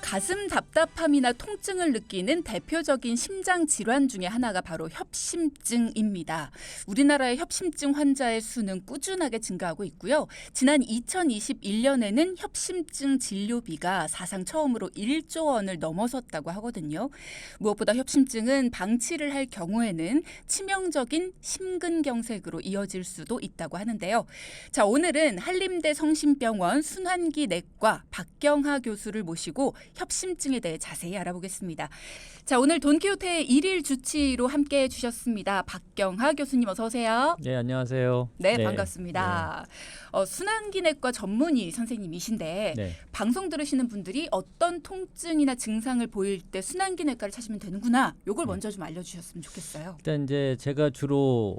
가슴 답답함이나 통증을 느끼는 대표적인 심장 질환 중에 하나가 바로 협심증입니다. 우리나라의 협심증 환자의 수는 꾸준하게 증가하고 있고요. 지난 2021년에는 협심증 진료비가 사상 처음으로 1조 원을 넘어섰다고 하거든요. 무엇보다 협심증은 방치를 할 경우에는 치명적인 심근경색으로 이어질 수도 있다고 하는데요. 자, 오늘은 한림대 성심병원 순환기 내과 박경하 교수를 모시고 협심증에 대해 자세히 알아보겠습니다. 자, 오늘 돈키호테의 일일 주치의로 함께해 주셨습니다. 박경하 교수님 어서 오세요. 네, 안녕하세요. 네, 반갑습니다. 순환기내과 전문의 선생님이신데 네. 방송 들으시는 분들이 어떤 통증이나 증상을 보일 때 순환기내과를 찾으면 되는구나. 요걸 먼저 좀 알려주셨으면 좋겠어요. 일단 이제 제가 주로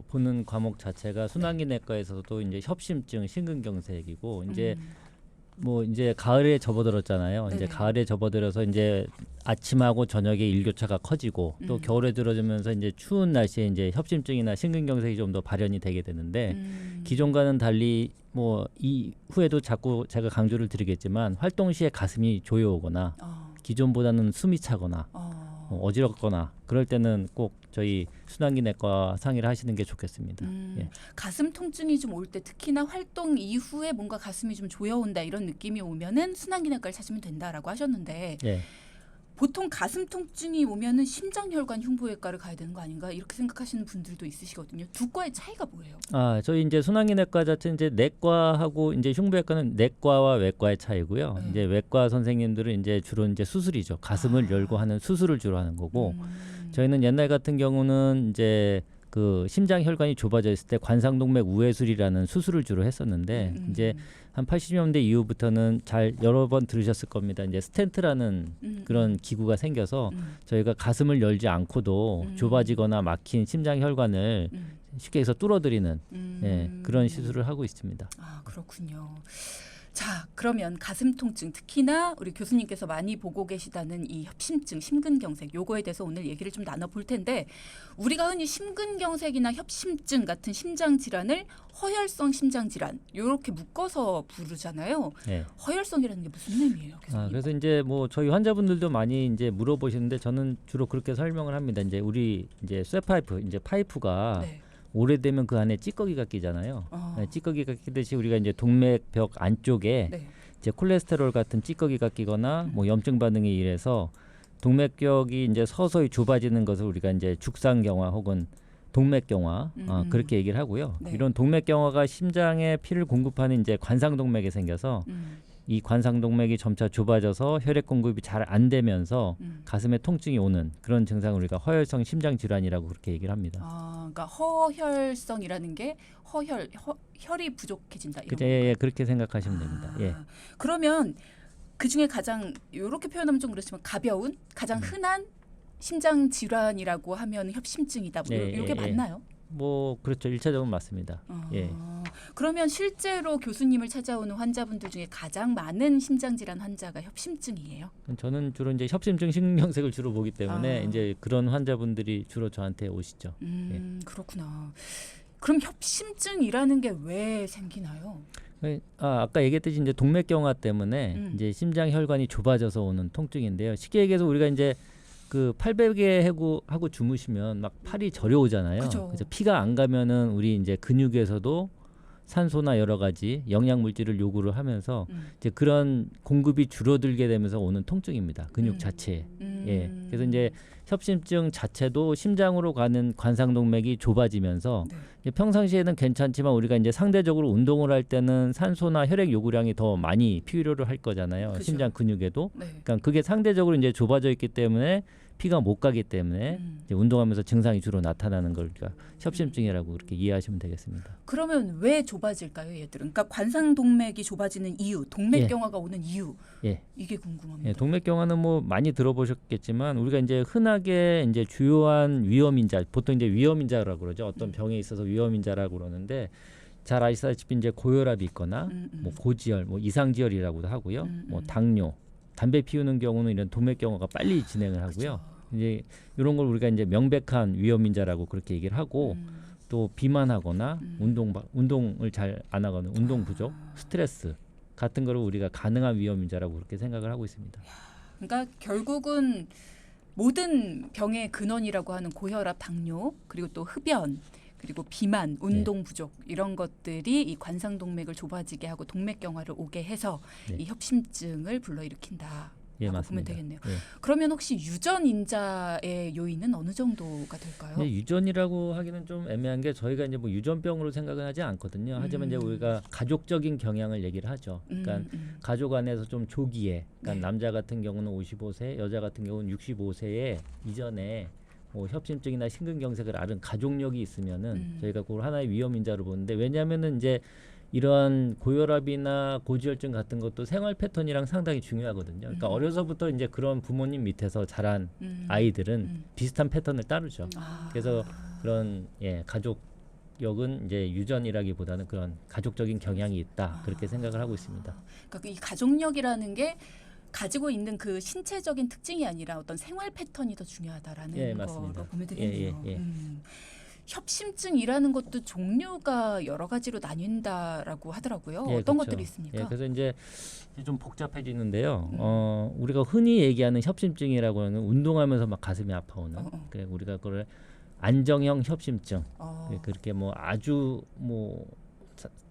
보는 과목 자체가 순환기내과에서도 이제 협심증, 심근경색이고 이제 뭐 이제 가을에 접어들었잖아요. 네네. 이제 가을에 접어들어서 이제 아침하고 저녁에 일교차가 커지고 또 겨울에 들어주면서 이제 추운 날씨에 이제 협심증이나 심근경색이 좀 더 발현이 되게 되는데 기존과는 달리 뭐 이후에도 자꾸 제가 강조를 드리겠지만 활동 시에 가슴이 조여오거나 기존보다는 숨이 차거나 어지럽거나 그럴 때는 꼭 저희 순환기내과 상의를 하시는 게 좋겠습니다. 예. 가슴 통증이 좀 올 때 특히나 활동 이후에 뭔가 가슴이 좀 조여온다 이런 느낌이 오면은 순환기내과를 찾으면 된다라고 하셨는데 예. 보통 가슴 통증이 오면은 심장혈관 흉부외과를 가야 되는 거 아닌가 이렇게 생각하시는 분들도 있으시거든요. 두 과의 차이가 뭐예요? 저희 이제 순환기내과 자체 이제 내과하고 이제 흉부외과는 내과와 외과의 차이고요. 이제 외과 선생님들은 이제 주로 이제 수술이죠. 가슴을 열고 하는 수술을 주로 하는 거고, 저희는 옛날 같은 경우는 이제 그 심장 혈관이 좁아져 있을 때 관상동맥 우회술이라는 수술을 주로 했었는데 이제 한 80년대 이후부터는 잘 여러 번 들으셨을 겁니다. 이제 스텐트라는 그런 기구가 생겨서 저희가 가슴을 열지 않고도 좁아지거나 막힌 심장 혈관을 쉽게 해서 뚫어드리는 그런 시술을 하고 있습니다. 아, 그렇군요. 자, 그러면 가슴 통증 특히나 우리 교수님께서 많이 보고 계시다는 이 협심증, 심근경색 요거에 대해서 오늘 얘기를 좀 나눠볼 텐데 우리가 흔히 심근경색이나 협심증 같은 심장 질환을 허혈성 심장 질환 요렇게 묶어서 부르잖아요. 네. 허혈성이라는 게 무슨 의미예요, 교수님? 그래서 이제 뭐 저희 환자분들도 많이 이제 물어보시는데 저는 주로 그렇게 설명을 합니다. 이제 우리 이제 쇠파이프, 이제 파이프가 네. 오래되면 그 안에 찌꺼기가 끼잖아요. 찌꺼기가 끼듯이 우리가 이제 동맥벽 안쪽에 네. 이제 콜레스테롤 같은 찌꺼기가 끼거나 뭐 염증 반응이 일해서 동맥벽이 이제 서서히 좁아지는 것을 우리가 이제 죽상경화 혹은 동맥경화 그렇게 얘기를 하고요. 네. 이런 동맥경화가 심장에 피를 공급하는 이제 관상동맥에 생겨서 이 관상동맥이 점차 좁아져서 혈액 공급이 잘 안 되면서 가슴에 통증이 오는 그런 증상을 우리가 허혈성 심장 질환이라고 그렇게 얘기를 합니다. 그러니까 허혈성이라는 게 혈이 부족해진다 이런 건가요? 예, 그렇게 생각하시면 됩니다. 예. 그러면 그 중에 가장 이렇게 표현하면 좀 그렇지만 가벼운 가장 흔한 심장 질환이라고 하면 협심증이다. 뭐 이렇게 맞나요? 뭐 그렇죠. 1차적으로 맞습니다. 예. 그러면 실제로 교수님을 찾아오는 환자분들 중에 가장 많은 심장 질환 환자가 협심증이에요? 저는 주로 이제 협심증 심근경색을 주로 보기 때문에 이제 그런 환자분들이 주로 저한테 오시죠. 그렇구나. 그럼 협심증이라는 게 왜 생기나요? 아까 얘기했듯이 이제 동맥경화 때문에 이제 심장 혈관이 좁아져서 오는 통증인데요. 쉽게 얘기해서 우리가 이제 그 팔베개 하고 주무시면 막 팔이 저려오잖아요. 그래서 피가 안 가면은 우리 이제 근육에서도 산소나 여러 가지 영양 물질을 요구를 하면서 이제 그런 공급이 줄어들게 되면서 오는 통증입니다. 근육 자체에. 예. 그래서 이제 협심증 자체도 심장으로 가는 관상동맥이 좁아지면서 이제 평상시에는 괜찮지만 우리가 이제 상대적으로 운동을 할 때는 산소나 혈액 요구량이 더 많이 필요를 할 거잖아요. 그죠. 심장 근육에도. 그러니까 그게 상대적으로 이제 좁아져 있기 때문에 피가 못 가기 때문에 이제 운동하면서 증상이 주로 나타나는 걸 우리가 협심증이라고 그렇게 이해하시면 되겠습니다. 그러면 왜 좁아질까요, 얘들은? 그러니까 관상동맥이 좁아지는 이유, 동맥경화가 오는 이유, 이게 궁금합니다. 예, 동맥경화는 뭐 많이 들어보셨겠지만 우리가 이제 흔하게 이제 주요한 위험인자, 보통 이제 위험인자라고 그러죠. 어떤 병에 있어서 위험인자라고 그러는데 잘 아시다시피 이제 고혈압이 있거나 뭐 고지혈, 뭐 이상지혈이라고도 하고요. 뭐 당뇨, 담배 피우는 경우는 이런 동맥경화가 빨리 진행을 하고요. 이제 이런 걸 우리가 이제 명백한 위험인자라고 그렇게 얘기를 하고 또 비만하거나 운동을 잘 안 하거나 운동 부족, 스트레스 같은 거를 우리가 가능한 위험 인자라고 그렇게 생각을 하고 있습니다. 그러니까 결국은 모든 병의 근원이라고 하는 고혈압, 당뇨, 그리고 또 흡연, 그리고 비만, 운동 부족 이런 것들이 이 관상동맥을 좁아지게 하고 동맥경화를 오게 해서 이 협심증을 불러일으킨다. 예, 라고 맞습니다. 보면 되겠네요. 예. 그러면 혹시 유전인자의 요인은 어느 정도가 될까요? 유전이라고 하기는 좀 애매한 게 저희가 이제 뭐 유전병으로 생각은 하지 않거든요. 하지만 이제 우리가 가족적인 경향을 얘기를 하죠. 그러니까 가족 안에서 좀 조기에, 그러니까 남자 같은 경우는 55세, 여자 같은 경우는 65세에 이전에 뭐 협심증이나 심근경색을 앓은 가족력이 있으면은 저희가 그걸 하나의 위험 인자로 보는데, 왜냐하면은 이제 이러한 고혈압이나 고지혈증 같은 것도 생활 패턴이랑 상당히 중요하거든요. 그러니까 어려서부터 이제 그런 부모님 밑에서 자란 아이들은 비슷한 패턴을 따르죠. 그래서 그런 가족력은 이제 유전이라기보다는 그런 가족적인 경향이 있다, 그렇게 생각을 하고 있습니다. 그러니까 이 가족력이라는 게 가지고 있는 그 신체적인 특징이 아니라 어떤 생활 패턴이 더 중요하다라는 거로 보면 되겠네요. 협심증이라는 것도 종류가 여러 가지로 나뉜다라고 하더라고요. 어떤 그렇죠. 것들이 있습니까? 그래서 이제 좀 복잡해지는데요. 우리가 흔히 얘기하는 협심증이라고 하는 운동하면서 막 가슴이 아파오는, 그래 우리가 그걸 안정형 협심증, 그렇게 뭐 아주 뭐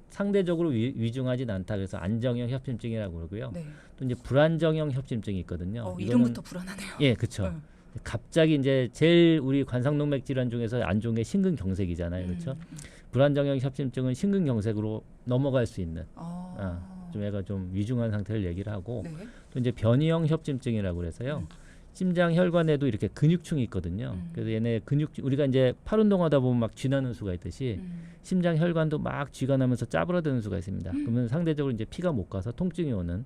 상대적으로 위중하진 않다, 그래서 안정형 협심증이라고 그러고요. 또 이제 불안정형 협심증이 있거든요. 이름부터 불안하네요. 예, 그렇죠. 갑자기 이제 제일 우리 관상동맥 질환 중에서 안 좋은 게 심근경색이잖아요, 그렇죠? 불안정형 협심증은 심근경색으로 넘어갈 수 있는, 좀 얘가 좀 위중한 상태를 얘기를 하고, 또 이제 변이형 협심증이라고 그래서요. 심장 혈관에도 이렇게 근육층이 있거든요. 그래서 얘네 우리가 이제 팔 운동하다 보면 막 쥐나는 수가 있듯이 심장 혈관도 막 쥐가 나면서 짜부러드는 수가 있습니다. 그러면 상대적으로 이제 피가 못 가서 통증이 오는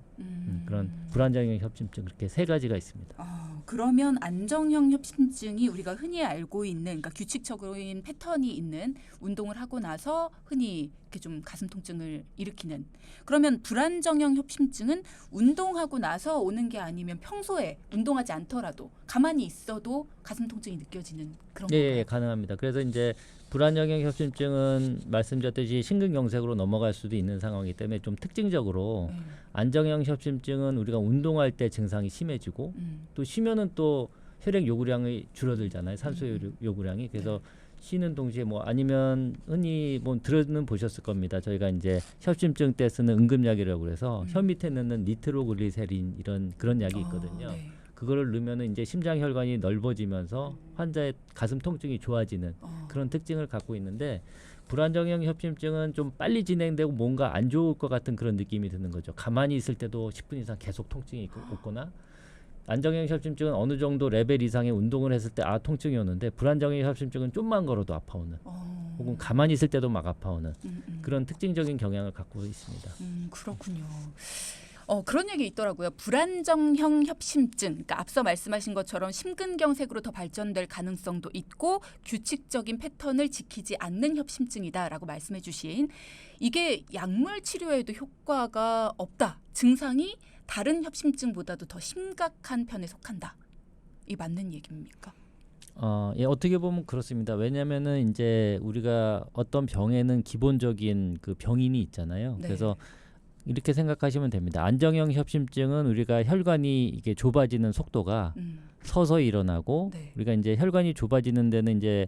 그런 불안정형 협심증, 그렇게 세 가지가 있습니다. 그러면 안정형 협심증이 우리가 흔히 알고 있는, 그러니까 규칙적인 패턴이 있는 운동을 하고 나서 흔히 이렇게 좀 가슴 통증을 일으키는. 그러면 불안정형 협심증은 운동하고 나서 오는 게 아니면 평소에 운동하지 않더라도 가만히 있어도 가슴 통증이 느껴지는 그런 건가요? 예, 가능합니다. 그래서 이제 불안정형 협심증은 말씀드렸듯이 심근경색으로 넘어갈 수도 있는 상황이기 때문에 좀 특징적으로 안정형 협심증은 우리가 운동할 때 증상이 심해지고 또 쉬면은 또 혈액 요구량이 줄어들잖아요. 산소 요구량이. 그래서 쉬는 동시에 뭐 아니면 흔히 뭐 들어는 보셨을 겁니다. 저희가 이제 협심증 때 쓰는 응급약이라고 그래서 혀 밑에 넣는 니트로글리세린 이런 그런 약이 있거든요. 그거를 넣으면은 이제 심장 혈관이 넓어지면서 환자의 가슴 통증이 좋아지는 그런 특징을 갖고 있는데, 불안정형 협심증은 좀 빨리 진행되고 뭔가 안 좋을 것 같은 그런 느낌이 드는 거죠. 가만히 있을 때도 10분 이상 계속 통증이 오거나, 안정형 협심증은 어느 정도 레벨 이상의 운동을 했을 때 통증이 오는데, 불안정형 협심증은 좀만 걸어도 아파오는, 혹은 가만히 있을 때도 막 아파오는 그런 특징적인 경향을 갖고 있습니다. 그렇군요. 그런 얘기 있더라고요. 불안정형 협심증, 그러니까 앞서 말씀하신 것처럼 심근경색으로 더 발전될 가능성도 있고 규칙적인 패턴을 지키지 않는 협심증이다라고 말씀해 주신, 이게 약물 치료에도 효과가 없다, 증상이 다른 협심증보다도 더 심각한 편에 속한다, 이 맞는 얘기입니까? 어떻게 보면 그렇습니다. 왜냐하면은 이제 우리가 어떤 병에는 기본적인 그 병인이 있잖아요. 그래서 이렇게 생각하시면 됩니다. 안정형 협심증은 우리가 혈관이 이게 좁아지는 속도가 서서히 일어나고, 우리가 이제 혈관이 좁아지는 데는 이제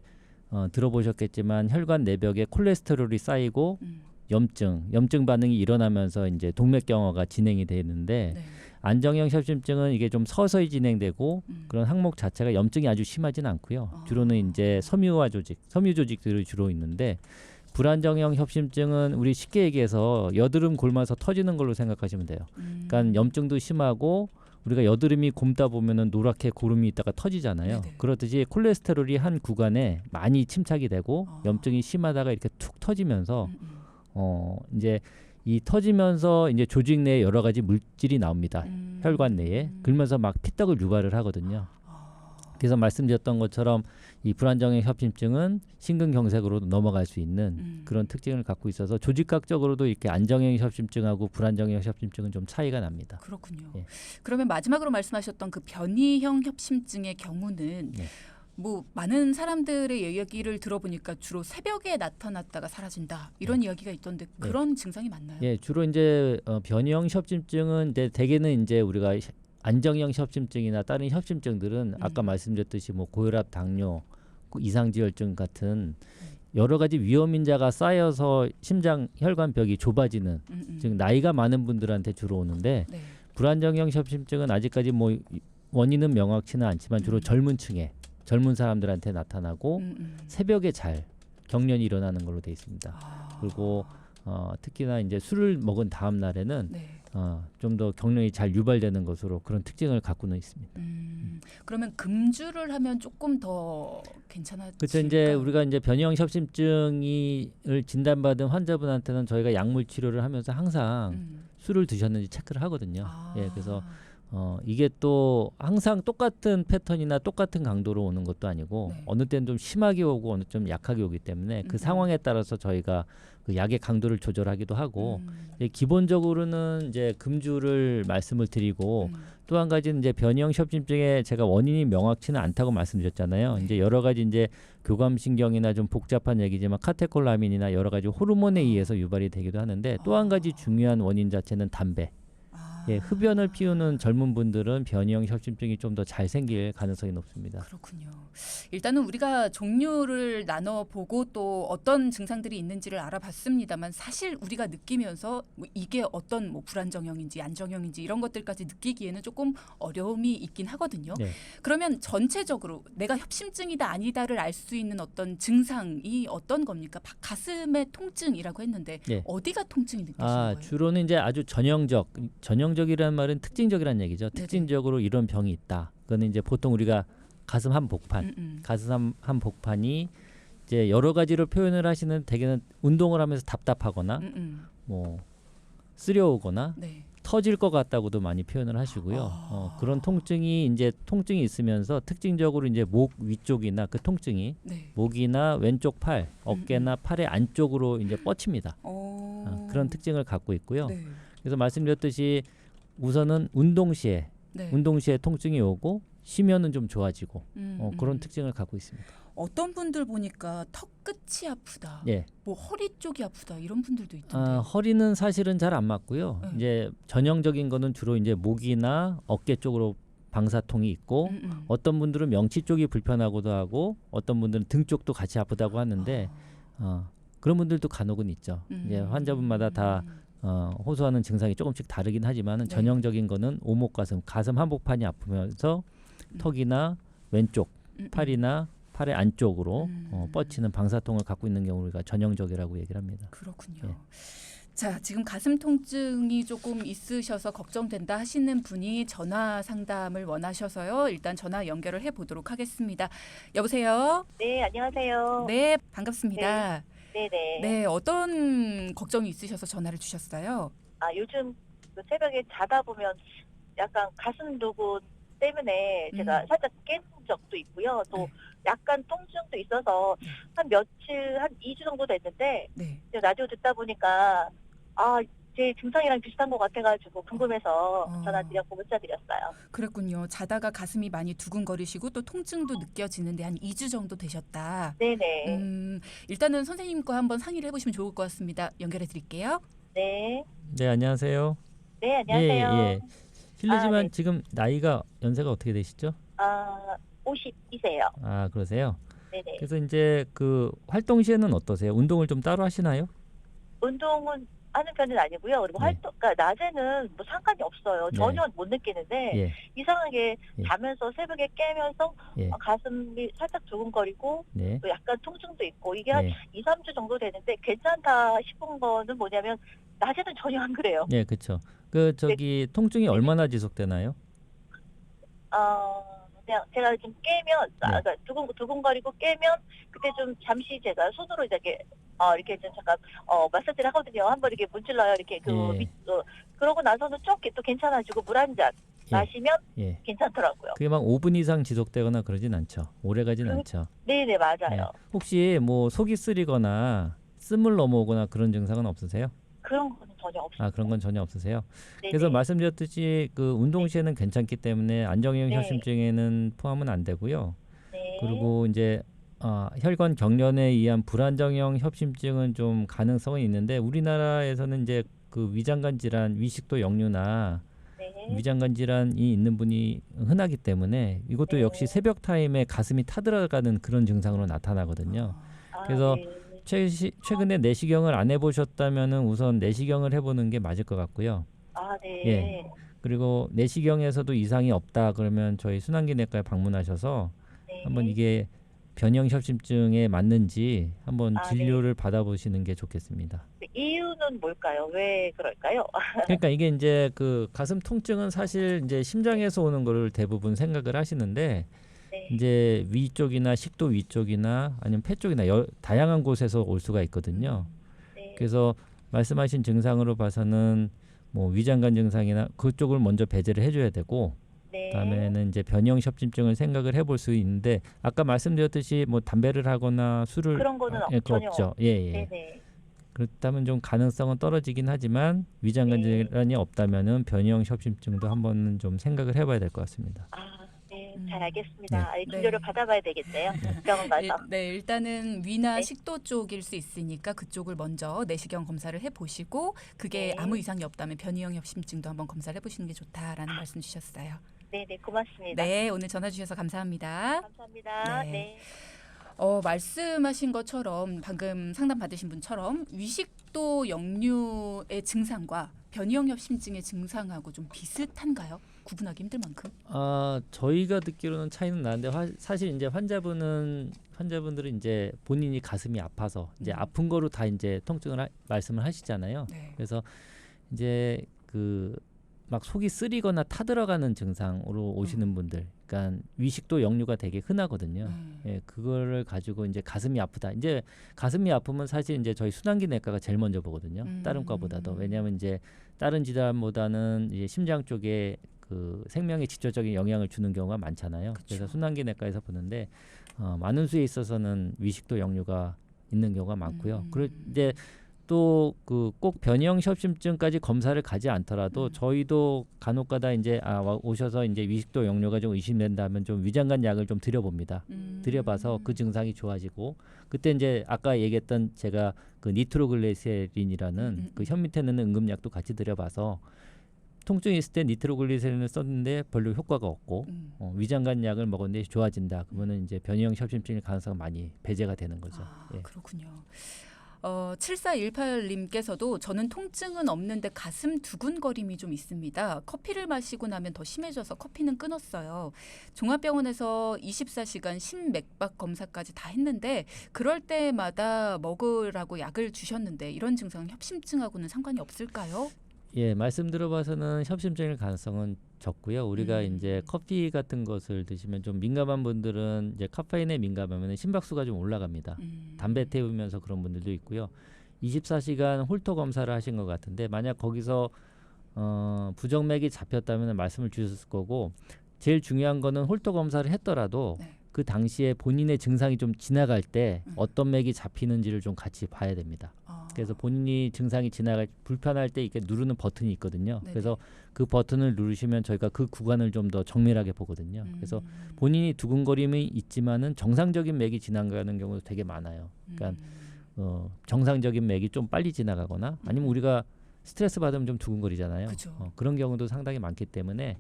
들어보셨겠지만 혈관 내벽에 콜레스테롤이 쌓이고 염증 반응이 일어나면서 이제 동맥경화가 진행이 되는데, 안정형 협심증은 이게 좀 서서히 진행되고 그런 항목 자체가 염증이 아주 심하지는 않고요. 주로는 이제 섬유 조직들이 주로 있는데, 불안정형 협심증은 우리 쉽게 얘기해서 여드름 곪아서 터지는 걸로 생각하시면 돼요. 그러니까 염증도 심하고 우리가 여드름이 곪다 보면은 노랗게 고름이 있다가 터지잖아요. 그렇듯이 콜레스테롤이 한 구간에 많이 침착이 되고 염증이 심하다가 이렇게 툭 터지면서 이제 이 터지면서 이제 조직 내에 여러 가지 물질이 나옵니다. 혈관 내에. 그러면서 막 피떡을 유발을 하거든요. 그래서 말씀드렸던 것처럼 이 불안정형 협심증은 심근경색으로 넘어갈 수 있는 그런 특징을 갖고 있어서 조직학적으로도 이렇게 안정형 협심증하고 불안정형 협심증은 좀 차이가 납니다. 그렇군요. 그러면 마지막으로 말씀하셨던 그 변이형 협심증의 경우는 뭐 많은 사람들의 이야기를 들어보니까 주로 새벽에 나타났다가 사라진다 이런 이야기가 있던데 그런 증상이 맞나요? 예, 주로 이제 변이형 협심증은 이제 대개는 이제 우리가 안정형 협심증이나 다른 협심증들은 아까 말씀드렸듯이 뭐 고혈압, 당뇨, 이상지혈증 같은 여러 가지 위험 인자가 쌓여서 심장 혈관벽이 좁아지는 즉 나이가 많은 분들한테 주로 오는데 네. 불안정형 협심증은 아직까지 뭐 원인은 명확치는 않지만 주로 젊은 층에 젊은 사람들한테 나타나고 새벽에 잘 경련이 일어나는 걸로 돼 있습니다. 그리고 특히나 이제 술을 먹은 다음 날에는 네. 좀 더 경련이 잘 유발되는 것으로 그런 특징을 갖고는 있습니다. 그러면 금주를 하면 조금 더 괜찮아질까요? 그렇죠. 이제 우리가 이제 변이형 협심증을 진단받은 환자분한테는 저희가 약물 치료를 하면서 항상 술을 드셨는지 체크를 하거든요. 예, 그래서 이게 또 항상 똑같은 패턴이나 똑같은 강도로 오는 것도 아니고 네. 어느 때는 좀 심하게 오고 어느 좀 약하게 오기 때문에 그 상황에 따라서 저희가 그 약의 강도를 조절하기도 하고 기본적으로는 이제 금주를 말씀을 드리고 또 한 가지는 이제 변이형 협심증에 제가 원인이 명확치는 않다고 말씀드렸잖아요. 네. 이제 여러 가지 이제 교감신경이나 좀 복잡한 얘기지만 카테콜라민이나 여러 가지 호르몬에 의해서 유발이 되기도 하는데 또 한 가지 중요한 원인 자체는 담배. 예, 흡연을 피우는 젊은 분들은 변이형 협심증이 좀 더 잘 생길 가능성이 높습니다. 그렇군요. 일단은 우리가 종류를 나눠보고 또 어떤 증상들이 있는지를 알아봤습니다만 사실 우리가 느끼면서 뭐 이게 어떤 뭐 불안정형인지 안정형인지 이런 것들까지 느끼기에는 조금 어려움이 있긴 하거든요. 네. 그러면 전체적으로 내가 협심증이다 아니다를 알 수 있는 어떤 증상이 어떤 겁니까? 가슴의 통증이라고 했는데 네. 어디가 통증이 느껴지는 거예요? 주로는 이제 아주 전형적이라는 말은 특징적이라는 얘기죠. 특징적으로 이런 병이 있다. 그거는 이제 보통 우리가 가슴 한 복판, 가슴 한 복판이 이제 여러 가지로 표현을 하시는 대개는 운동을 하면서 답답하거나 뭐 쓰려오거나 네. 터질 것 같다고도 많이 표현을 하시고요. 그런 통증이 있으면서 특징적으로 이제 목 위쪽이나 그 통증이 네. 목이나 왼쪽 팔, 어깨나 팔의 안쪽으로 이제 뻗칩니다. 그런 특징을 갖고 있고요. 네. 그래서 말씀드렸듯이 우선은 운동 시에 통증이 오고 쉬면은 좀 좋아지고 그런 특징을 갖고 있습니다. 어떤 분들 보니까 턱 끝이 아프다, 예. 뭐 허리 쪽이 아프다 이런 분들도 있던데. 허리는 사실은 잘 안 맞고요. 이제 전형적인 거는 주로 이제 목이나 어깨 쪽으로 방사통이 있고 어떤 분들은 명치 쪽이 불편하고도 하고 어떤 분들은 등 쪽도 같이 아프다고 하는데 그런 분들도 간혹은 있죠. 이제 환자분마다 다 호소하는 증상이 조금씩 다르긴 하지만 전형적인 거는 오목 가슴 한복판이 아프면서 턱이나 왼쪽 팔이나 팔의 안쪽으로 뻗치는 방사통을 갖고 있는 경우가 전형적이라고 얘기를 합니다. 그렇군요. 예. 자, 지금 가슴 통증이 조금 있으셔서 걱정된다 하시는 분이 전화 상담을 원하셔서요. 일단 전화 연결을 해보도록 하겠습니다. 여보세요? 네, 안녕하세요. 네, 반갑습니다. 네네. 네, 어떤 걱정이 있으셔서 전화를 주셨어요? 요즘 그 새벽에 자다 보면 약간 가슴 도구 때문에 제가 살짝 깬 적도 있고요. 또 약간 통증도 있어서 한 며칠, 한 2주 정도 됐는데 이제 라디오 듣다 보니까 제 증상이랑 비슷한 것 같아가지고 궁금해서 전화드렸고 문자 드렸어요. 그랬군요. 자다가 가슴이 많이 두근거리시고 또 통증도 느껴지는데 한 2주 정도 되셨다. 네네. 일단은 선생님과 한번 상의를 해보시면 좋을 것 같습니다. 연결해 드릴게요. 네. 네, 안녕하세요. 네, 안녕하세요. 예. 실례지만 네. 지금 나이가 연세가 어떻게 되시죠? 50이세요. 그러세요. 네네. 그래서 이제 그 활동 시에는 어떠세요? 운동을 좀 따로 하시나요? 운동은 하는 편은 아니고요. 그리고 그러니까 낮에는 뭐 상관이 없어요. 전혀 못 느끼는데 이상하게 자면서 새벽에 깨면서 가슴이 살짝 두근거리고 또 약간 통증도 있고 이게 한 2, 3주 정도 되는데 괜찮다 싶은 거는 뭐냐면 낮에는 전혀 안 그래요. 예, 그렇죠. 통증이 얼마나 지속되나요? 그냥 제가 좀 깨면 그러니까 두근거리고 깨면 그때 좀 잠시 제가 손으로 이렇게 좀 잠깐 마사지를 하거든요. 한번 이렇게 문질러요. 이렇게 그러고 나서는 좀 또 괜찮아지고 물 한 잔 마시면 괜찮더라고요. 그게 막 5분 이상 지속되거나 그러진 않죠. 오래 가진 않죠. 네네, 맞아요. 혹시 뭐 속이 쓰리거나 씀을 넘어오거나 그런 증상은 없으세요? 그런 건 전혀 없어요. 그런 건 전혀 없으세요? 네네. 그래서 말씀드렸듯이 그 운동 시에는 괜찮기 때문에 안정형 협심증에는 포함은 안 되고요. 그리고 이제 혈관 경련에 의한 불안정형 협심증은 좀 가능성은 있는데 우리나라에서는 이제 그 위장관 질환, 위식도 역류나 네. 위장관 질환이 있는 분이 흔하기 때문에 이것도 네. 역시 새벽 타임에 가슴이 타들어가는 그런 증상으로 나타나거든요. 그래서 네. 최근에 내시경을 안 해보셨다면은 우선 내시경을 해보는 게 맞을 것 같고요. 네. 예. 그리고 내시경에서도 이상이 없다 그러면 저희 순환기내과에 방문하셔서 네. 한번 이게 변형 협심증에 맞는지 한번 네. 진료를 받아보시는 게 좋겠습니다. 이유는 뭘까요? 왜 그럴까요? 그러니까 이게 이제 그 가슴 통증은 사실 이제 심장에서 오는 거를 대부분 생각을 하시는데 네. 이제 위쪽이나 식도 위쪽이나 아니면 폐 쪽이나 다양한 곳에서 올 수가 있거든요. 네. 그래서 말씀하신 증상으로 봐서는 뭐 위장관 증상이나 그쪽을 먼저 배제를 해줘야 되고 네. 그다음에는 이제 변형 협심증을 생각을 해볼 수 있는데 아까 말씀드렸듯이 뭐 담배를 하거나 술을 그런 거는 그거 전혀 없죠. 예. 네네. 그렇다면 좀 가능성은 떨어지긴 하지만 위장관 네. 질환이 없다면은 변형 협심증도 한번은 좀 생각을 해봐야 될 것 같습니다. 네, 음. 잘 알겠습니다. 네. 진료를 받아봐야 되겠네요. 병원 가서. 네, 일단은 위나 네. 식도 쪽일 수 있으니까 그쪽을 먼저 내시경 검사를 해보시고 그게 네. 아무 이상이 없다면 변이형 협심증도 한번 검사를 해보시는 게 좋다라는 말씀 주셨어요. 네네, 고맙습니다. 네, 오늘 전화 주셔서 감사합니다. 감사합니다. 네. 네. 말씀하신 것처럼 방금 상담 받으신 분처럼 위식도 역류의 증상과 변이형 협심증의 증상하고 좀 비슷한가요? 구분하기 힘들 만큼? 저희가 듣기로는 차이는 나는데 사실 이제 환자분들은 이제 본인이 가슴이 아파서 이제 아픈 거로 다 이제 통증을 말씀을 하시잖아요. 네. 그래서 이제 그 막 속이 쓰리거나 타들어가는 증상으로 오시는 분들, 그러니까 위식도 역류가 되게 흔하거든요. 예, 그거를 가지고 이제 가슴이 아프다. 이제 가슴이 아프면 사실 이제 저희 순환기내과가 제일 먼저 보거든요. 다른 과보다도. 왜냐하면 이제 다른 질환보다는 이제 심장 쪽에 그 생명에 직접적인 영향을 주는 경우가 많잖아요. 그쵸. 그래서 순환기내과에서 보는데 많은 수에 있어서는 위식도 역류가 있는 경우가 많고요. 그리고 이제 또 그 꼭 변형 협심증까지 검사를 가지 않더라도 저희도 간혹가다 이제 오셔서 이제 위식도 역류가 좀 의심된다면 좀 위장관 약을 좀 드려봅니다. 드려봐서 그 증상이 좋아지고 그때 이제 아까 얘기했던 제가 그 니트로글리세린이라는 그 혀 밑에 넣는 응급약도 같이 드려봐서 통증이 있을 때 니트로글리세린을 썼는데 별로 효과가 없고 위장관 약을 먹었는데 좋아진다. 그러면은 이제 변형 협심증일 가능성이 많이 배제가 되는 거죠. 예. 그렇군요. 7418님께서도 저는 통증은 없는데 가슴 두근거림이 좀 있습니다. 커피를 마시고 나면 더 심해져서 커피는 끊었어요. 종합병원에서 24시간 심맥박 검사까지 다 했는데 그럴 때마다 먹으라고 약을 주셨는데 이런 증상은 협심증하고는 상관이 없을까요? 예, 말씀 들어봐서는 협심증일 가능성은 적고요. 우리가 이제 커피 같은 것을 드시면 좀 민감한 분들은 이제 카페인에 민감하면 심박수가 좀 올라갑니다. 담배 태우면서 그런 분들도 있고요. 24시간 홀터 검사를 하신 것 같은데 만약 거기서 부정맥이 잡혔다면 말씀을 주셨을 거고 제일 중요한 거는 홀터 검사를 했더라도 그 당시에 본인의 증상이 좀 지나갈 때 어떤 맥이 잡히는지를 좀 같이 봐야 됩니다. 그래서 본인이 증상이 지나갈 불편할 때 이렇게 누르는 버튼이 있거든요. 네네. 그래서 그 버튼을 누르시면 저희가 그 구간을 좀 더 정밀하게 보거든요. 그래서 본인이 두근거림이 있지만은 정상적인 맥이 지나가는 경우도 되게 많아요. 그러니까 정상적인 맥이 좀 빨리 지나가거나 아니면 우리가 스트레스 받으면 좀 두근거리잖아요. 그런 경우도 상당히 많기 때문에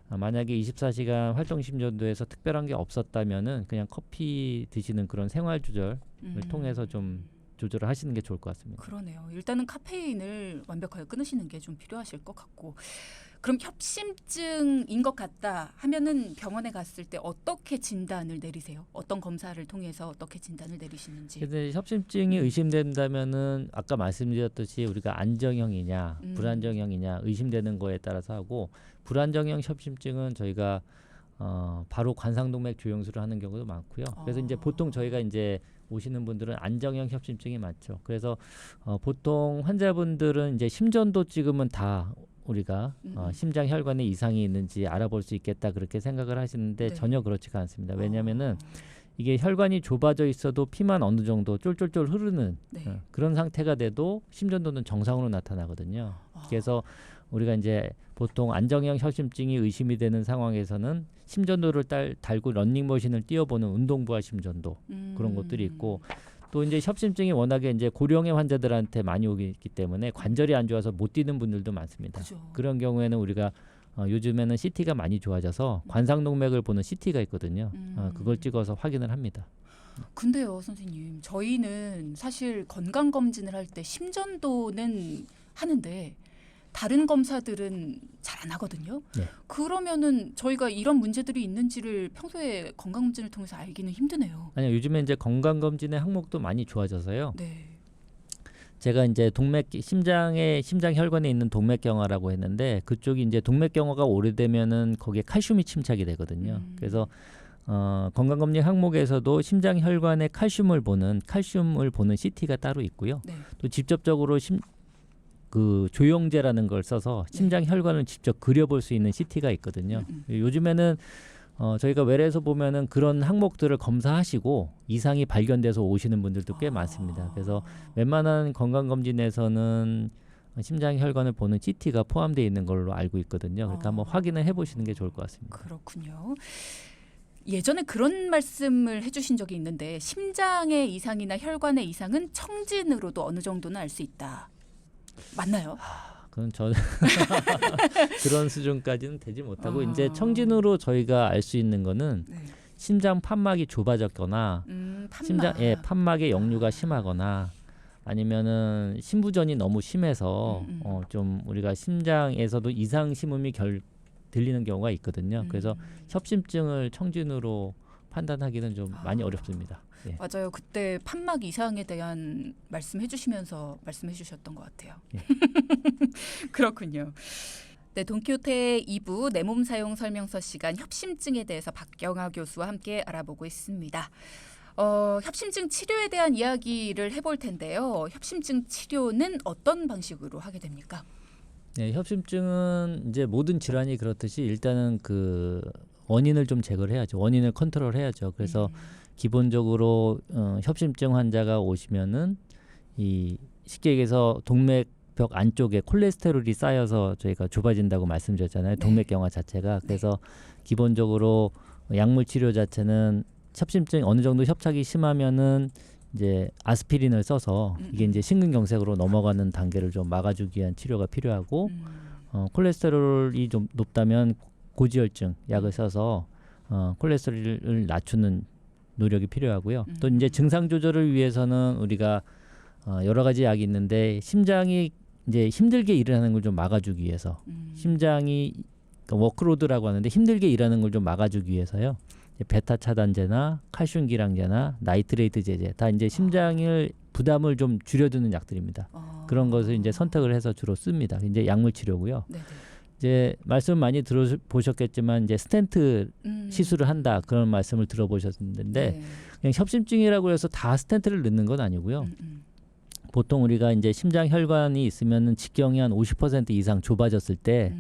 만약에 24시간 활동 심전도에서 특별한 게 없었다면은 그냥 커피 드시는 그런 생활 조절을 통해서 좀 조절을 하시는 게 좋을 것 같습니다. 그러네요. 일단은 카페인을 완벽하게 끊으시는 게 좀 필요하실 것 같고 그럼 협심증인 것 같다 하면은 병원에 갔을 때 어떻게 진단을 내리세요? 어떤 검사를 통해서 어떻게 진단을 내리시는지? 근데 협심증이 의심된다면은 아까 말씀드렸듯이 우리가 안정형이냐 불안정형이냐 의심되는 거에 따라서 하고 불안정형 협심증은 저희가 바로 관상동맥 조영술을 하는 경우도 많고요. 그래서 이제 보통 저희가 이제 오시는 분들은 안정형 협심증이 많죠. 그래서 보통 환자분들은 이제 심전도 찍으면 다 우리가 심장 혈관에 이상이 있는지 알아볼 수 있겠다 그렇게 생각을 하시는데 네. 전혀 그렇지가 않습니다. 왜냐하면은 이게 혈관이 좁아져 있어도 피만 어느 정도 쫄쫄쫄 흐르는 네. 그런 상태가 돼도 심전도는 정상으로 나타나거든요. 그래서 우리가 이제 보통 안정형 협심증이 의심이 되는 상황에서는 심전도를 달고 런닝머신을 뛰어보는 운동부하 심전도 그런 것들이 있고 또 이제 협심증이 워낙에 이제 고령의 환자들한테 많이 오기 때문에 관절이 안 좋아서 못 뛰는 분들도 많습니다. 그죠. 그런 경우에는 우리가 요즘에는 CT가 많이 좋아져서 관상동맥을 보는 CT가 있거든요. 그걸 찍어서 확인을 합니다. 근데요, 선생님, 저희는 사실 건강 검진을 할 때 심전도는 하는데 다른 검사들은 잘 안 하거든요. 네. 그러면은 저희가 이런 문제들이 있는지를 평소에 건강 검진을 통해서 알기는 힘드네요. 아니요, 요즘에 이제 건강 검진의 항목도 많이 좋아져서요. 네. 제가 이제 심장 혈관에 있는 동맥경화라고 했는데 그쪽이 이제 동맥경화가 오래되면은 거기에 칼슘이 침착이 되거든요. 그래서 건강검진 항목에서도 심장 혈관의 칼슘을 보는 CT가 따로 있고요. 네. 또 직접적으로 그 조영제라는 걸 써서 심장 혈관을 직접 그려볼 수 있는 CT가 있거든요. 요즘에는 저희가 외래에서 보면은 그런 항목들을 검사하시고 이상이 발견돼서 오시는 분들도 꽤 많습니다. 그래서 웬만한 건강검진에서는 심장 혈관을 보는 CT가 포함되어 있는 걸로 알고 있거든요. 그러니까 한번 확인을 해보시는 게 좋을 것 같습니다. 그렇군요. 예전에 그런 말씀을 해주신 적이 있는데 심장의 이상이나 혈관의 이상은 청진으로도 어느 정도는 알 수 있다. 맞나요? 그건 저는 그런 수준까지는 되지 못하고 이제 청진으로 저희가 알 수 있는 거는 네. 심장 판막이 좁아졌거나 판막의 역류가 심하거나 아니면은 심부전이 너무 심해서 좀 우리가 심장에서도 이상 심음이 들리는 경우가 있거든요. 그래서 협심증을 청진으로 판단하기는 좀 많이 어렵습니다. 예. 맞아요. 그때 판막 이상에 대한 말씀해 주셨던 것 같아요. 예. 그렇군요. 네, 돈키호테 2부 내 몸 사용 설명서 시간 협심증에 대해서 박경아 교수와 함께 알아보고 있습니다. 협심증 치료에 대한 이야기를 해볼 텐데요. 협심증 치료는 어떤 방식으로 하게 됩니까? 네, 협심증은 이제 모든 질환이 그렇듯이 일단은 그 원인을 좀 제거를 해야죠. 원인을 컨트롤해야죠. 그래서 기본적으로 협심증 환자가 오시면은 이 쉽게 얘기해서 동맥벽 안쪽에 콜레스테롤이 쌓여서 저희가 좁아진다고 말씀드렸잖아요. 동맥경화 자체가. 그래서 기본적으로 약물 치료 자체는 협심증 어느 정도 협착이 심하면은 이제 아스피린을 써서 이게 이제 심근경색으로 넘어가는 단계를 좀 막아주기 위한 치료가 필요하고 콜레스테롤이 좀 높다면 고지혈증 약을 써서 콜레스테롤을 낮추는 노력이 필요하고요. 또 이제 증상 조절을 위해서는 우리가 여러 가지 약이 있는데 심장이 이제 힘들게 일하는 걸 좀 막아주기 위해서 심장이 워크로드라고 하는데 힘들게 일하는 걸 좀 막아주기 위해서요. 베타 차단제나 칼슘 기량제나 나이트레이트 제제 다 이제 심장을 부담을 좀 줄여주는 약들입니다. 그런 것을 이제 선택을 해서 주로 씁니다. 이제 약물 치료고요. 네네. 이제 말씀 많이 들어보셨겠지만 이제 스텐트 시술을 한다 그런 말씀을 들어보셨는데 그냥 협심증이라고 해서 다 스텐트를 넣는 건 아니고요. 보통 우리가 이제 심장 혈관이 있으면은 직경이 한 50% 이상 좁아졌을 때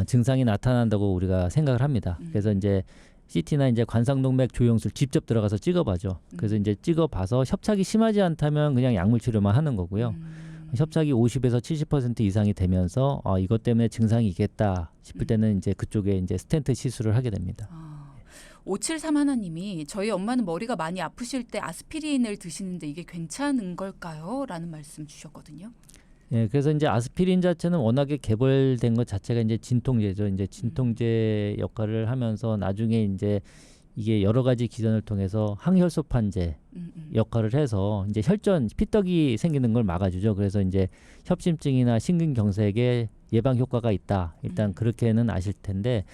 증상이 나타난다고 우리가 생각을 합니다. 그래서 이제 CT나 이제 관상동맥 조영술 직접 들어가서 찍어봐죠. 그래서 이제 찍어봐서 협착이 심하지 않다면 그냥 약물 치료만 하는 거고요. 협착이 50에서 70% 이상이 되면서 이것 때문에 증상이 있겠다 싶을 때는 이제 그쪽에 이제 스텐트 시술을 하게 됩니다. 573 하나님이 저희 엄마는 머리가 많이 아프실 때 아스피린을 드시는데 이게 괜찮은 걸까요? 라는 말씀 주셨거든요. 예, 그래서 이제 아스피린 자체는 워낙에 개발된 것 자체가 이제 진통제죠. 이제 진통제 역할을 하면서 나중에 이제 이게 여러 가지 기전을 통해서 항혈소판제 역할을 해서 이제 혈전 피떡이 생기는 걸 막아주죠. 그래서 이제 협심증이나 심근경색에 예방 효과가 있다. 일단 그렇게는 아실 텐데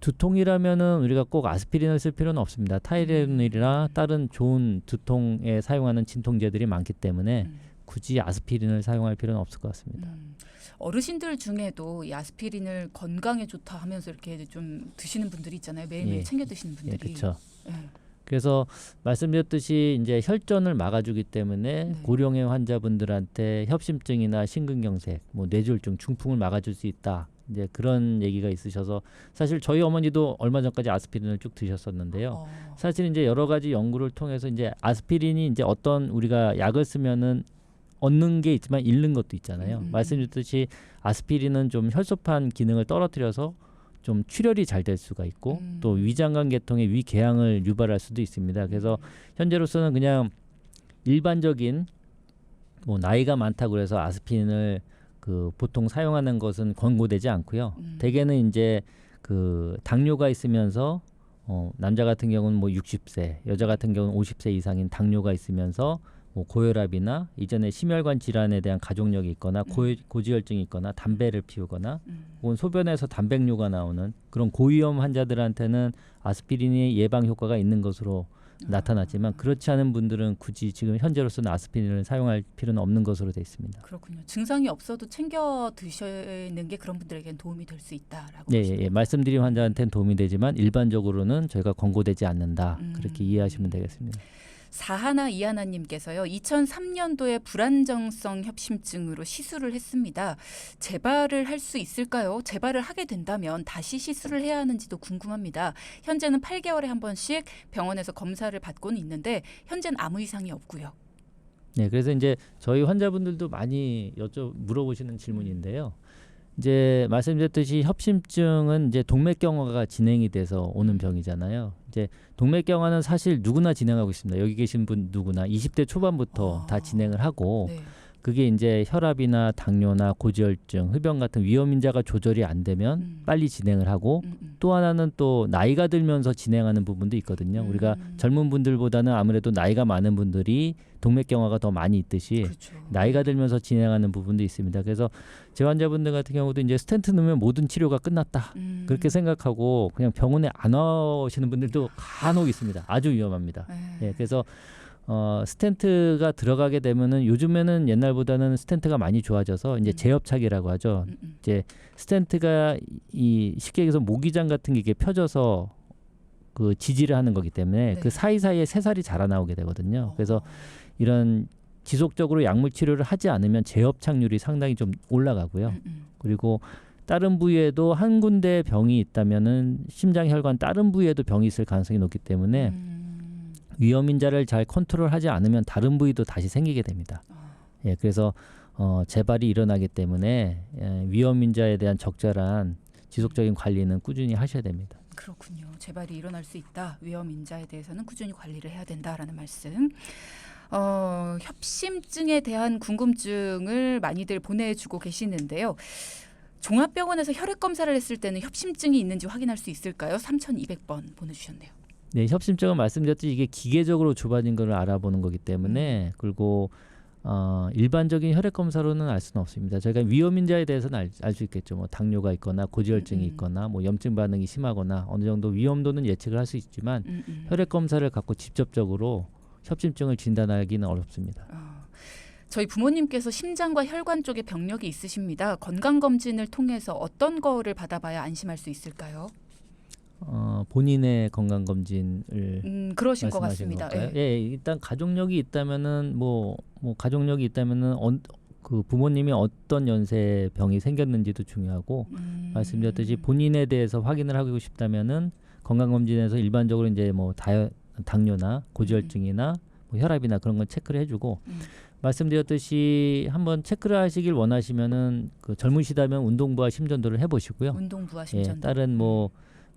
두통이라면은 우리가 꼭 아스피린을 쓸 필요는 없습니다. 타이레놀이나 다른 좋은 두통에 사용하는 진통제들이 많기 때문에 굳이 아스피린을 사용할 필요는 없을 것 같습니다. 어르신들 중에도 이 아스피린을 건강에 좋다 하면서 이렇게 좀 드시는 분들이 있잖아요. 매일매일 챙겨 드시는 분들이. 그렇죠. 그래서 말씀드렸듯이 이제 혈전을 막아주기 때문에 고령의 환자분들한테 협심증이나 심근경색, 뭐 뇌졸중, 중풍을 막아줄 수 있다. 이제 그런 얘기가 있으셔서 사실 저희 어머니도 얼마 전까지 아스피린을 쭉 드셨었는데요. 사실 이제 여러 가지 연구를 통해서 이제 아스피린이 이제 어떤 우리가 약을 쓰면은 얻는 게 있지만 잃는 것도 있잖아요. 말씀드렸듯이 아스피린은 좀 혈소판 기능을 떨어뜨려서 좀 출혈이 잘 될 수가 있고 또 위장관 계통의 위궤양을 유발할 수도 있습니다. 그래서 현재로서는 그냥 일반적인 뭐 나이가 많다고 해서 아스피린을 그 보통 사용하는 것은 권고되지 않고요. 대개는 이제 그 당뇨가 있으면서 남자 같은 경우는 뭐 60세, 여자 같은 경우는 50세 이상인 당뇨가 있으면서 뭐 고혈압이나 이전에 심혈관 질환에 대한 가족력이 있거나 고지혈증이 있거나 담배를 피우거나 혹은 소변에서 단백뇨가 나오는 그런 고위험 환자들한테는 아스피린이 예방 효과가 있는 것으로 나타났지만 그렇지 않은 분들은 굳이 지금 현재로서는 아스피린을 사용할 필요는 없는 것으로 되어 있습니다. 그렇군요. 증상이 없어도 챙겨 드시는 게 그런 분들에게는 도움이 될 수 있다라고. 예, 말씀드린 환자한테는 도움이 되지만 일반적으로는 저희가 권고되지 않는다. 그렇게 이해하시면 되겠습니다. 사하나 이하나님께서요. 2003년도에 불안정성 협심증으로 시술을 했습니다. 재발을 할 수 있을까요? 재발을 하게 된다면 다시 시술을 해야 하는지도 궁금합니다. 현재는 8개월에 한 번씩 병원에서 검사를 받고는 있는데 현재는 아무 이상이 없고요. 네, 그래서 이제 저희 환자분들도 많이 물어보시는 질문인데요. 이제 말씀드렸듯이 협심증은 이제 동맥경화가 진행이 돼서 오는 병이잖아요. 이제 동맥경화는 사실 누구나 진행하고 있습니다. 여기 계신 분 누구나 20대 초반부터 다 진행을 하고 네. 그게 이제 혈압이나 당뇨나 고지혈증, 흡연 같은 위험인자가 조절이 안 되면 빨리 진행을 하고 또 하나는 또 나이가 들면서 진행하는 부분도 있거든요. 우리가 젊은 분들보다는 아무래도 나이가 많은 분들이 동맥경화가 더 많이 있듯이 그렇죠. 나이가 들면서 진행하는 부분도 있습니다. 그래서 제 환자분들 같은 경우도 이제 스텐트 넣으면 모든 치료가 끝났다. 그렇게 생각하고 그냥 병원에 안 오시는 분들도 간혹 있습니다. 아주 위험합니다. 예, 그래서 스텐트가 들어가게 되면은 요즘에는 옛날보다는 스텐트가 많이 좋아져서 이제 제협착이라고 하죠. 이제 스텐트가 이 쉽게 얘기해서 모기장 같은 게 이게 펴져서 그 지지를 하는 거기 때문에 네. 그 사이사이에 새살이 자라나오게 되거든요. 그래서 이런 지속적으로 약물 치료를 하지 않으면 재협착률이 상당히 좀 올라가고요. 그리고 다른 부위에도 한 군데 병이 있다면은 심장혈관 다른 부위에도 병이 있을 가능성이 높기 때문에 위험인자를 잘 컨트롤하지 않으면 다른 부위도 다시 생기게 됩니다. 예, 그래서 재발이 일어나기 때문에 위험인자에 대한 적절한 지속적인 관리는 꾸준히 하셔야 됩니다. 그렇군요. 재발이 일어날 수 있다. 위험인자에 대해서는 꾸준히 관리를 해야 된다라는 말씀. 협심증에 대한 궁금증을 많이들 보내주고 계시는데요. 종합병원에서 혈액 검사를 했을 때는 협심증이 있는지 확인할 수 있을까요? 3200번 보내주셨네요. 네, 협심증은 말씀드렸듯이 이게 기계적으로 좁아진 걸 알아보는 거기 때문에 그리고 일반적인 혈액 검사로는 알 수는 없습니다. 저희가 위험인자에 대해서는 알 수 있겠죠. 뭐 당뇨가 있거나 고지혈증이 있거나 뭐 염증 반응이 심하거나 어느 정도 위험도는 예측을 할 수 있지만 혈액 검사를 갖고 직접적으로 협심증을 진단하기는 어렵습니다. 저희 부모님께서 심장과 혈관 쪽에 병력이 있으십니다. 건강검진을 통해서 어떤 거를 받아봐야 안심할 수 있을까요? 본인의 건강검진을 그러신 것 말씀하시는 같습니다. 걸까요? 예, 일단 가족력이 있다면은 뭐 가족력이 있다면은 그 부모님이 어떤 연세 병이 생겼는지도 중요하고 말씀드렸듯이 본인에 대해서 확인을 하고 싶다면은 건강검진에서 일반적으로 이제 뭐 당뇨나 고지혈증이나 뭐 혈압이나 그런 건 체크를 해주고 말씀드렸듯이 한번 체크를 하시길 원하시면은 그 젊으시다면 운동부와 심전도를 해보시고요. 운동부와 심전도. 예, 다른 뭐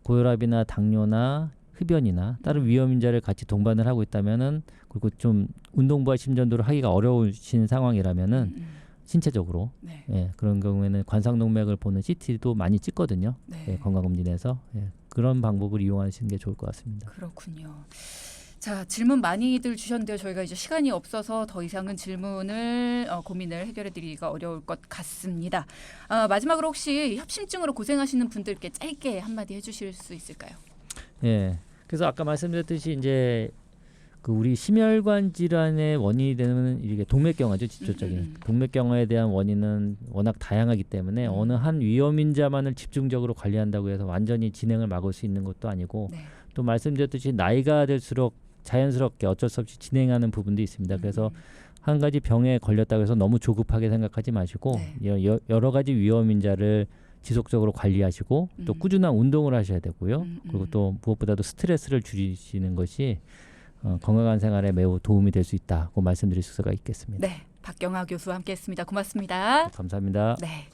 고혈압이나 당뇨나 흡연이나 다른 위험인자를 같이 동반을 하고 있다면은 그리고 좀 운동부와 심전도를 하기가 어려우신 상황이라면은 신체적으로 네. 예, 그런 경우에는 관상동맥을 보는 CT도 많이 찍거든요. 네. 예, 건강검진에서 그런 방법을 이용하시는 게 좋을 것 같습니다. 그렇군요. 자, 질문 많이들 주셨는데요. 저희가 이제 시간이 없어서 더 이상은 질문을 고민을 해결해드리기가 어려울 것 같습니다. 마지막으로 혹시 협심증으로 고생하시는 분들께 짧게 한마디 해주실 수 있을까요? 예. 그래서 아까 말씀드렸듯이 이제 그 우리 심혈관 질환의 원인이 되는 이게 동맥경화죠, 직접적인. 동맥경화에 대한 원인은 워낙 다양하기 때문에 어느 한 위험인자만을 집중적으로 관리한다고 해서 완전히 진행을 막을 수 있는 것도 아니고 네. 또 말씀드렸듯이 나이가 들수록 자연스럽게 어쩔 수 없이 진행하는 부분도 있습니다. 그래서 한 가지 병에 걸렸다고 해서 너무 조급하게 생각하지 마시고 여러 가지 위험인자를 지속적으로 관리하시고 또 꾸준한 운동을 하셔야 되고요. 그리고 또 무엇보다도 스트레스를 줄이시는 것이 건강한 생활에 매우 도움이 될 수 있다고 말씀드릴 수가 있겠습니다. 네. 박경아 교수와 함께했습니다. 고맙습니다. 감사합니다. 네.